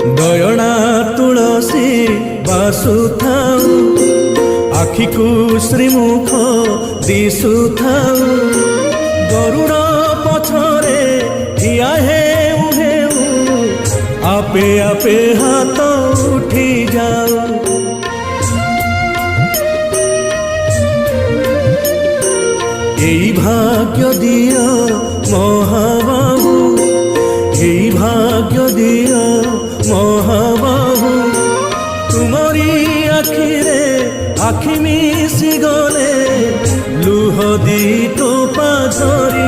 दयणा तुलसी बासुथाऊ आखिकु श्रीमुख दिशुथाऊ गरुड़ पछरे ठिया हेउ हेउ आपे आपे हाथ उठी जाऊ। এই ভাগ্য দিও মহাবাহু, এই ভাগ্য দিও মহাবাহু তুমরি আখিরে আখি মিশি গলে লুহ দি টোপা ধরি